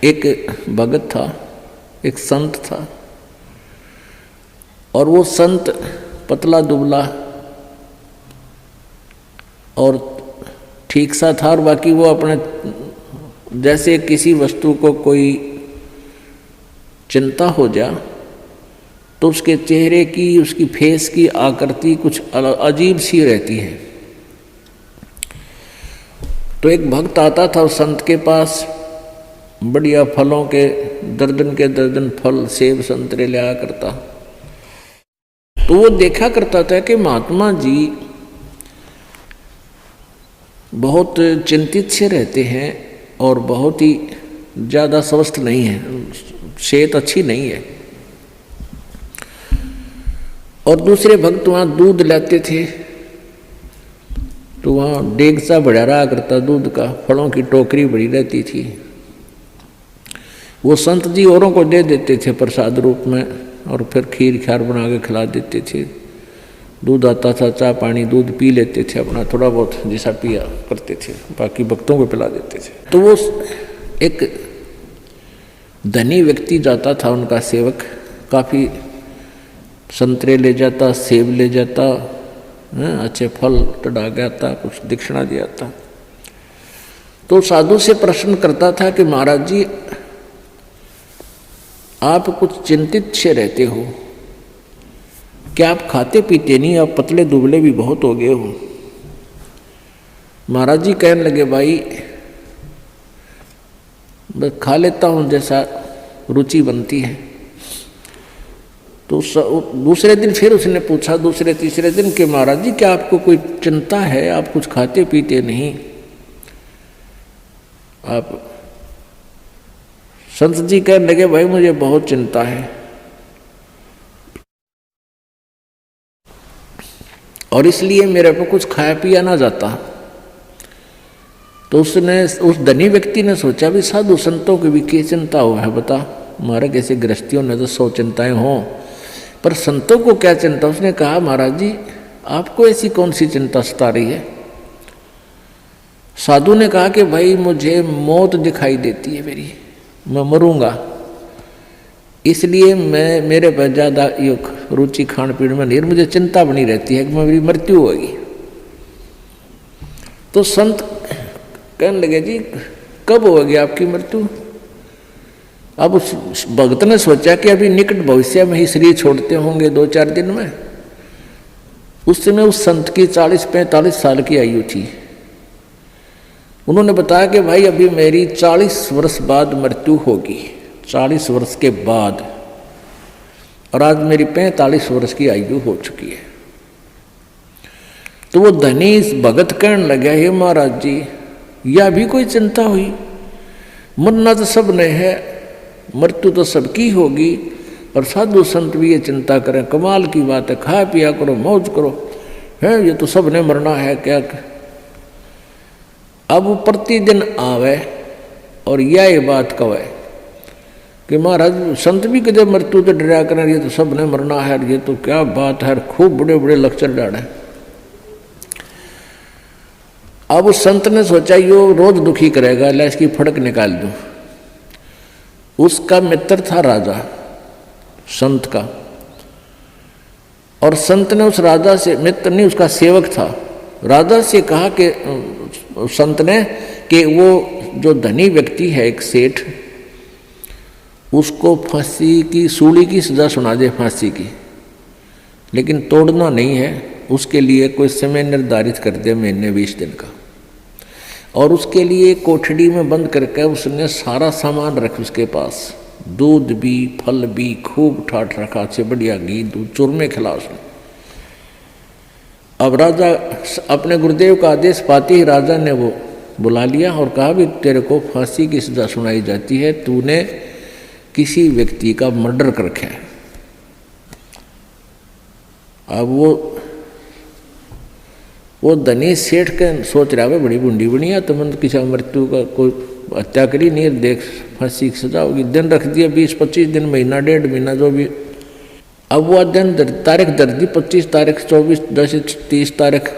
एक भगत था, एक संत था, और वो संत पतला दुबला और ठीक सा था, और बाकी वो अपने जैसे किसी वस्तु को कोई चिंता हो जा तो उसके चेहरे की, उसकी फेस की आकृति कुछ अजीब सी रहती है। तो एक भक्त आता था उस संत के पास, बढ़िया फलों के दर्जन फल, सेब संतरे लिया करता। तो वो देखा करता था कि महात्मा जी बहुत चिंतित से रहते हैं और बहुत ही ज़्यादा स्वस्थ नहीं है, सेहत अच्छी नहीं है। और दूसरे भक्त वहाँ दूध लाते थे तो वहाँ डेग सा बढ़ा रहा करता दूध का, फलों की टोकरी बड़ी रहती थी। वो संत जी औरों को दे देते थे प्रसाद रूप में, और फिर खीर ख्यार बना के खिला देते थे। दूध आता था, चाय पानी दूध पी लेते थे, अपना थोड़ा बहुत जैसा पिया करते थे, बाकी भक्तों को पिला देते थे। तो वो एक धनी व्यक्ति जाता था, उनका सेवक, काफ़ी संतरे ले जाता, सेब ले जाता, अच्छे फल चढ़ा के आता, कुछ दक्षिणा दिया था। तो साधु से प्रश्न करता था कि महाराज जी आप कुछ चिंतित से रहते हो, क्या आप खाते पीते नहीं, आप पतले दुबले भी बहुत हो गए हो। महाराज जी कहने लगे भाई बस खा लेता हूँ जैसा रुचि बनती है। तो दूसरे दिन फिर उसने पूछा, दूसरे तीसरे दिन कि महाराज जी क्या आपको कोई चिंता है, आप कुछ खाते पीते नहीं। आप संत जी कहने लगे भाई मुझे बहुत चिंता है, और इसलिए मेरे को कुछ खाया पिया ना जाता। तो उस धनी व्यक्ति ने सोचा भी साधु संतों की भी क्या चिंता हो है बता, हमारे कैसे गृहस्थियों ने तो 100 चिंताएं हों, पर संतों को क्या चिंता। उसने कहा महाराज जी आपको ऐसी कौन सी चिंता सता रही है। साधु ने कहा कि भाई मुझे मौत दिखाई देती है मेरी, मैं मरूंगा, इसलिए मेरे पर ज़्यादा रुचि खान पीन में नहीं, मुझे चिंता बनी रहती है कि मेरी मृत्यु होगी। तो संत कहने लगे जी कब होगी आपकी मृत्यु। अब उस भक्त ने सोचा कि अभी निकट भविष्य में ही शरीर छोड़ते होंगे 2-4 दिन में। उस समय उस संत की 40-45 साल की आयु थी। उन्होंने बताया कि भाई अभी मेरी 40 वर्ष बाद मृत्यु होगी, 40 वर्ष के बाद, और आज मेरी 45 वर्ष की आयु हो चुकी है। तो वो धनी इस भगत कहने लगा हे महाराज जी यह भी कोई चिंता हुई, मरना तो सब ने है, मृत्यु तो सबकी होगी, और साधु संत भी ये चिंता करें, कमाल की बात है, खा पिया करो, मौज करो, है ये तो सब ने मरना है क्या। अब वो प्रतिदिन आवे और यह बात कहे कि महाराज संत भी कदे मृत्यु तो डरा करें, ये तो सब ने मरना है, ये तो क्या बात है, खूब बड़े बड़े लेक्चर डाले। अब उस संत ने सोचा यो रोज दुखी करेगा, ला इसकी फड़क निकाल दूं। उसका मित्र था राजा, संत का, और संत ने उस राजा से, मित्र नहीं उसका सेवक था, राजा से कहा कि संत ने कि वो जो धनी व्यक्ति है एक सेठ, उसको फांसी की, सूली की सजा सुना दे, फांसी की, लेकिन तोड़ना नहीं है, उसके लिए कोई समय निर्धारित कर दे, महीने 20 दिन का, और उसके लिए कोठड़ी में बंद करके उसने सारा सामान रख उसके पास, दूध भी फल भी खूब ठाठ रखा, अच्छे बढ़िया घी दूध चूरमे खिला उसने। अब राजा अपने गुरुदेव का आदेश पाते ही राजा ने वो बुला लिया और कहा भी तेरे को फांसी की सजा सुनाई जाती है, तूने किसी व्यक्ति का मर्डर कर रखा है। अब वो धनी सेठ के सोच रहा है बड़ी बुंडी बनी है, तुमने तो किसी मृत्यु का कोई हत्या करी नहीं, देख फांसी की सजा होगी, दिन रख दिया 20-25 दिन, महीना 1.5 महीना जो भी। अब वो दिन तारीख दर दी, 25 तारीख 24 10 30 तारीख,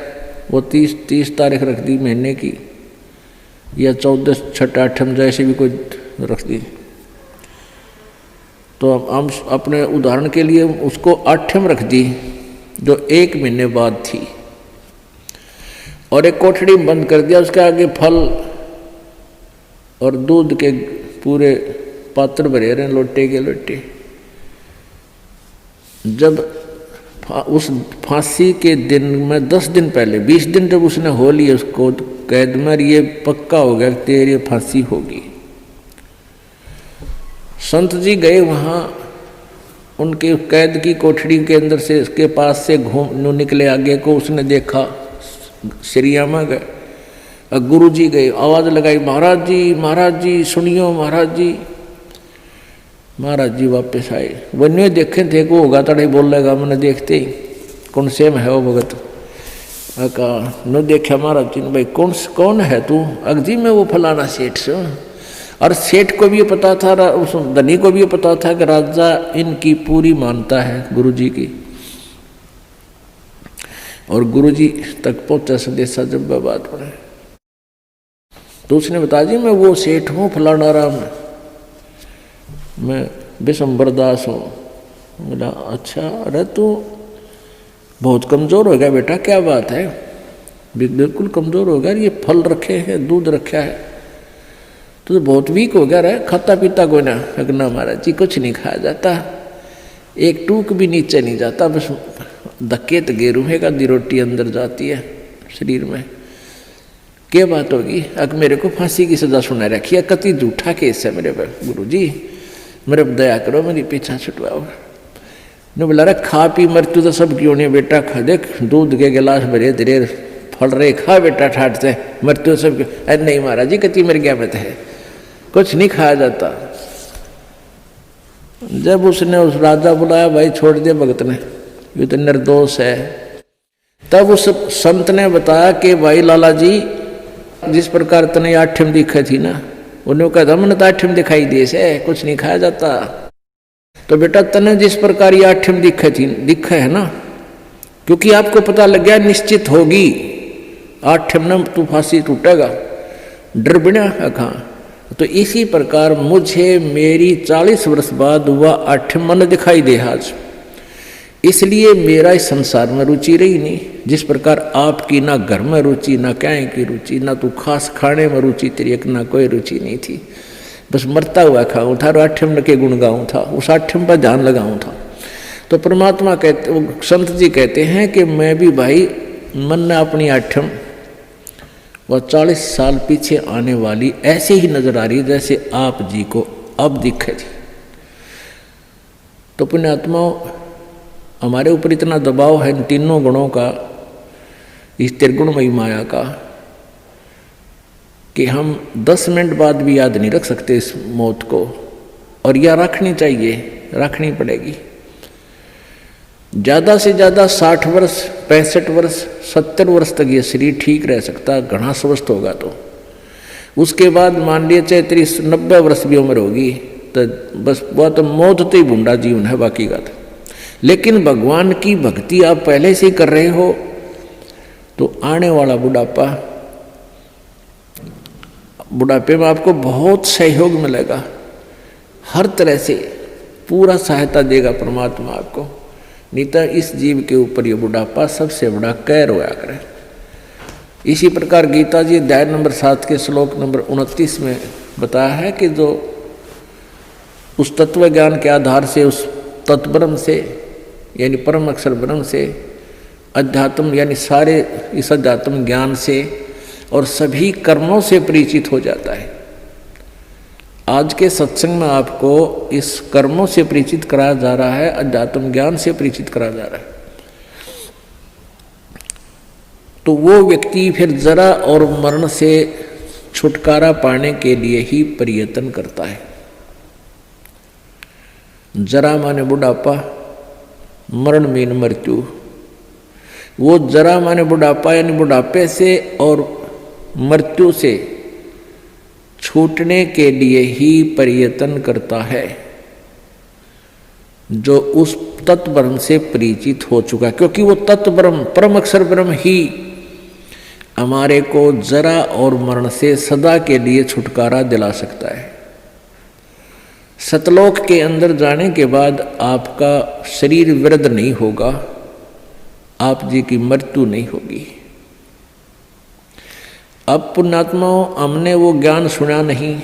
वो 30 तारीख रख दी महीने की, या 14 6 8 जैसे भी कोई रख दी। तो हम अपने उदाहरण के लिए उसको 8वें रख दी जो 1 महीने बाद थी, और एक कोठड़ी में बंद कर दिया, उसके आगे फल और दूध के पूरे पात्र भरे रहे लोटे के लोटे। जब उस फांसी के दिन में 10 दिन पहले 20 दिन जब उसने हो लिया उसको कैद में, ये पक्का हो गया तेरी फांसी होगी। संत जी गए वहाँ, उनके कैद की कोठड़ी के अंदर से उसके पास से घूम निकले आगे को, उसने देखा श्रीयामा गए, गुरु जी गए, आवाज़ लगाई महाराज जी सुनियो महाराज जी। महाराज जी वापस आए, वन्य देखे थे को होगा तड़े बोल लेगा, मैंने देखते ही कौन से में है वो भगत कहा न देखा महाराज जी ने, भाई कौन है तू? अगजी में वो फलाना सेठ से। और सेठ को भी ये पता था, उस धनी को भी ये पता था कि राजा इनकी पूरी मानता है गुरु जी की, और गुरु जी तक पहुंचा संदेशा जब बात पड़े। तो उसने बताया जी मैं वो सेठ हूँ फलाना राम, मैं विशंबर दास हूँ। बोला अच्छा, अरे तू बहुत कमज़ोर हो गया बेटा, क्या बात है? बिल्कुल कमज़ोर हो गया, ये फल रखे हैं दूध रखा है, तो बहुत वीक हो गया, रहे खाता पीता कोई ना? ना महाराज जी कुछ नहीं खाया जाता, एक टूक भी नीचे नहीं जाता, बस धक्के तो गेरू है का दी रोटी अंदर जाती है शरीर में। क्या बात होगी? अब मेरे को फांसी की सजा सुना रखी है, कति झूठा केस है मेरे पर, गुरु जी मेरे पर दया करो, मेरी पीछा छुटवाओ। ने बोला रे खा पी मृत्यु तो सब क्यों नहीं बेटा, खा देख दूध के गिलास भरे धीरे फल रहे, खा बेटा ठाट से, मृत्यु सब क्यों? अरे नहीं महाराज जी कति मर गया मत है, कुछ नहीं खाया जाता। जब उसने उस राजा बुलाया, भाई छोड़ दिया भगत ने, ये तो निर्दोष है। तब उस संत ने बताया कि भाई लाला जी जिस प्रकार तने 8वें दिखा थी ना, उन्होंने कहा था मैंने तो 8वें दिखाई दिए से, कुछ नहीं खाया जाता। तो बेटा तने जिस प्रकार ये 8वें दिखा है ना, क्योंकि आपको पता लग गया निश्चित होगी 8वें न तू फांसी टूटेगा, डर बिना कहाँ। तो इसी प्रकार मुझे मेरी 40 वर्ष बाद हुआ 8वें मन दिखाई दे आज, इसलिए मेरा इस संसार में रुचि रही नहीं। जिस प्रकार आपकी ना घर में रुचि, ना क्या की रुचि, ना तू खास खाने में रुचि तेरी, एक ना कोई रुचि नहीं थी, बस मरता हुआ खाऊं था, 8वें के गुण गाऊं था, उस 8वें पर ध्यान लगाऊं था। तो परमात्मा कहते, संत जी कहते हैं कि मैं भी भाई मन ने अपनी 8वें वह 40 साल पीछे आने वाली ऐसे ही नजर आ रही जैसे आप जी को अब दिखे थी। तो पुण्यात्माओं हमारे ऊपर इतना दबाव है इन तीनों गुणों का, इस त्रिगुणमयी माया का, कि हम 10 मिनट बाद भी याद नहीं रख सकते इस मौत को, और यह रखनी चाहिए, रखनी पड़ेगी। ज़्यादा से ज़्यादा 60 वर्ष 65 वर्ष 70 वर्ष तक ये शरीर ठीक रह सकता, घना स्वस्थ होगा। तो उसके बाद मान लिए चाहे 30-90 वर्ष भी उम्र होगी तो बस वह तो मौत तो ही बूढ़ा जीवन है, बाकी का तो। लेकिन भगवान की भक्ति आप पहले से ही कर रहे हो तो आने वाला बुढ़ापे में आपको बहुत सहयोग मिलेगा, हर तरह से पूरा सहायता देगा परमात्मा आपको। नहीं तो इस जीव के ऊपर ये बुढ़ापा सबसे बड़ा कहर होया करे। इसी प्रकार गीता जी अध्याय नंबर 7 के श्लोक नंबर 29 में बताया है कि जो उस तत्व ज्ञान के आधार से, उस तत्ब्रह्म से यानी परम अक्षर ब्रह्म से, अध्यात्म यानी सारे इस अध्यात्म ज्ञान से और सभी कर्मों से परिचित हो जाता है। आज के सत्संग में आपको इस कर्मों से परिचित कराया जा रहा है, अध्यात्म ज्ञान से परिचित कराया जा रहा है। तो वो व्यक्ति फिर जरा और मरण से छुटकारा पाने के लिए ही प्रयत्न करता है। जरा माने बुढ़ापा, मरण मीन मृत्यु। वो जरा माने बुढ़ापा यानी बुढ़ापे से और मृत्यु से छूटने के लिए ही प्रयत्न करता है, जो उस तत्व ब्रह्म से परिचित हो चुका है। क्योंकि वो तत्व ब्रह्म, परम अक्षर ब्रह्म ही हमारे को जरा और मरण से सदा के लिए छुटकारा दिला सकता है। सतलोक के अंदर जाने के बाद आपका शरीर वृद्ध नहीं होगा, आप जी की मृत्यु नहीं होगी। अब पुण्यात्माओं, हमने वो ज्ञान सुना नहीं,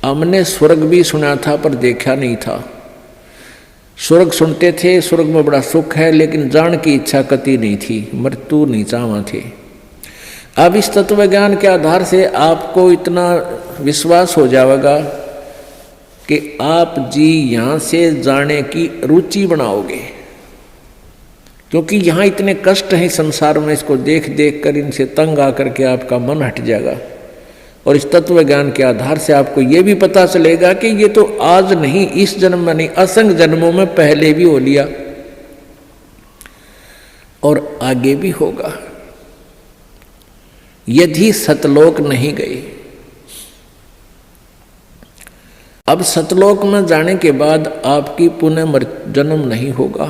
हमने स्वर्ग भी सुना था पर देखा नहीं था। स्वर्ग सुनते थे, स्वर्ग में बड़ा सुख है, लेकिन जान की इच्छा कति नहीं थी, मृत्यु नहीं चाहवा थे। अब इस तत्व ज्ञान के आधार से आपको इतना विश्वास हो जाएगा कि आप जी यहाँ से जाने की रुचि बनाओगे, क्योंकि यहाँ इतने कष्ट हैं संसार में, इसको देख देख कर इनसे तंग आकर के आपका मन हट जाएगा। और इस तत्व ज्ञान के आधार से आपको ये भी पता चलेगा कि ये तो आज नहीं, इस जन्म में नहीं, असंख्य जन्मों में पहले भी हो लिया और आगे भी होगा, यदि सतलोक नहीं गए। अब सतलोक में जाने के बाद आपकी पुनः जन्म नहीं होगा,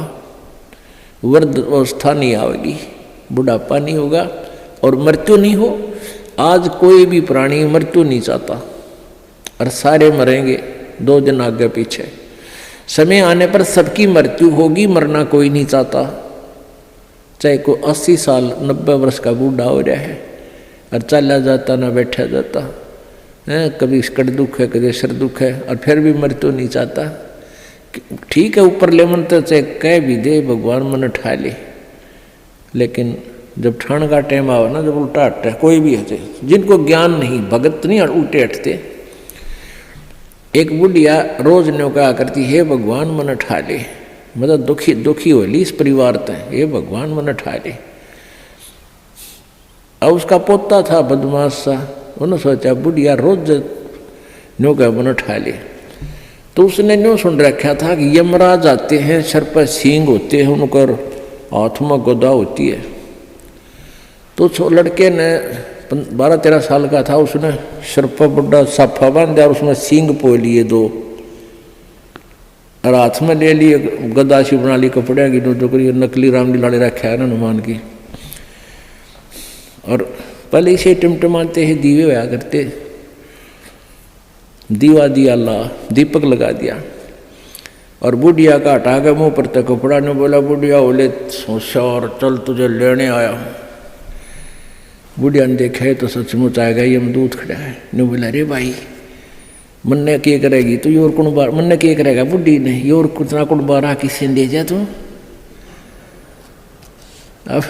वृद्ध अवस्था नहीं आएगी, बुढ़ापा नहीं होगा और मृत्यु नहीं हो। आज कोई भी प्राणी मृत्यु नहीं चाहता और सारे मरेंगे, 2 दिन आगे पीछे। समय आने पर सबकी मृत्यु होगी, मरना कोई नहीं चाहता। चाहे कोई 80 साल 90 वर्ष का बूढ़ा हो रहा है और चला जाता ना बैठा जाता है, कभी कड़ दुख है, कभी सिर दुख है, और फिर भी मृत्यु नहीं चाहता। ठीक है, ऊपर ले मन तो चाहे कह भी दे भगवान मन ठा ले, लेकिन जब ठाण का टाइम आवे ना, जब उल्टा हटता है कोई भी हटे, जिनको ज्ञान नहीं, भगत नहीं उल्टे हटते। एक बुढ़िया रोज न्यों कहा करती, हे भगवान मन ठा ले, मतलब दुखी दुखी होली इस परिवार ते, हे भगवान मन ठा ले। अब उसका पोता था बदमाश सा, उन्होंने सोचा बुढ़िया रोज न्यों कहा मन ठा ले, तो उसने न्यों सुन रखा था कि यमराज आते हैं, सर पर सींग होते हैं, उनकर हाथ में गदा होती है। तो लड़के ने 12-13 साल का था, उसने सिर पर बड़ा साफा बांध दिया और उसमें सींग पो लिए 2 और हाथ में ले लिए गदा सी बना ली, कपड़े की जो करी नकली रामलीला रखा है ना हनुमान की। और पहले इसे टिमटिमाते ही दीवे होया करते, दीवा दिया ला, दीपक लगा दिया और बुढ़िया का हटा के मुँह पर तक कपड़ा ने बोला, बुढ़िया बोले होशियार, चल तुझे लेने आया। बुढ़िया ने देखा है तो सचमुच आएगा, ये यमदूत खड़ा है। ने बोला, अरे भाई मन ने क्या करेगी तो योर कुण बार, मन ने क्या करेगा बुढ़ी ने, योर कुतना कुण बारह किसी ने दे जा तू। अब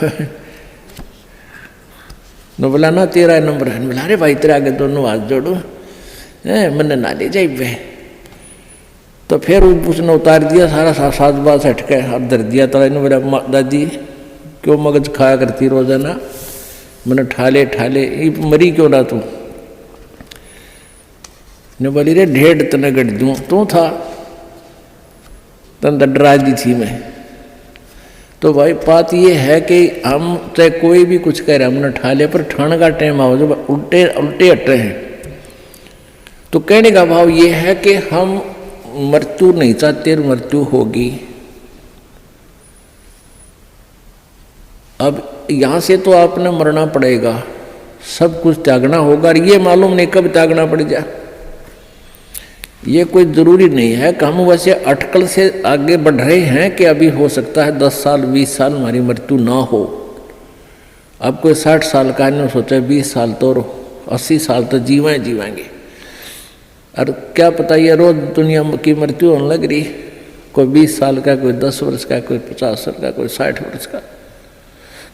न बोला ना तेरा नंबर है, बोला अरे भाई तेरा आगे दोनों हाथ जोड़ो, मन ना ले जाए वे। तो फिर उसने उतार दिया सारा सात बात हट के और धर दिया। तो इन्होंने बोला, दादी क्यों मगज खाया करती रोजाना, मैंने ठाले ये मरी क्यों ना तू। ने बोली, रे ढेड़ तने गढ़ दूँ, तू था तन डरा दी थी मैं। तो भाई बात ये है कि हम चाहे कोई भी कुछ कह रहे, हमने ठाले पर ठाण का टाइम आओ जब उल्टे हट रहे हैं। तो कहने का भाव ये है कि हम मृत्यु नहीं चाहते, मृत्यु होगी। अब यहाँ से तो आपने मरना पड़ेगा, सब कुछ त्यागना होगा, और ये मालूम नहीं कब त्यागना पड़ जाए। ये कोई जरूरी नहीं है कि हम वैसे अटकल से आगे बढ़ रहे हैं कि अभी हो सकता है 10 साल 20 साल हमारी मृत्यु ना हो। अब कोई 60 साल का ने सोचा 20 साल तो 80 साल तो जीवाएंगे, और क्या पता ये रोज दुनिया की मृत्यु होने लग रही, कोई 20 साल का, कोई 10 वर्ष का, कोई 50 वर्ष का, कोई 60 वर्ष का।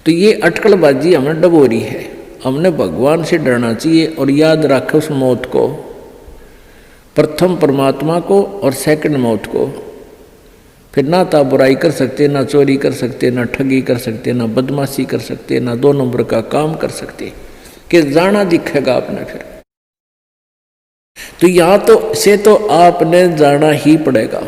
तो ये अटकलबाजी हमें डबो रही है। हमने भगवान से डरना चाहिए और याद रखो उस मौत को, प्रथम परमात्मा को और सेकंड मौत को। फिर ना तो बुराई कर सकते, ना चोरी कर सकते, ना ठगी कर सकते, ना बदमाशी कर सकते, ना 2 नंबर का काम कर सकते, कि जाना दिखेगा आपने। फिर तो यहाँ तो से तो आपने जाना ही पड़ेगा।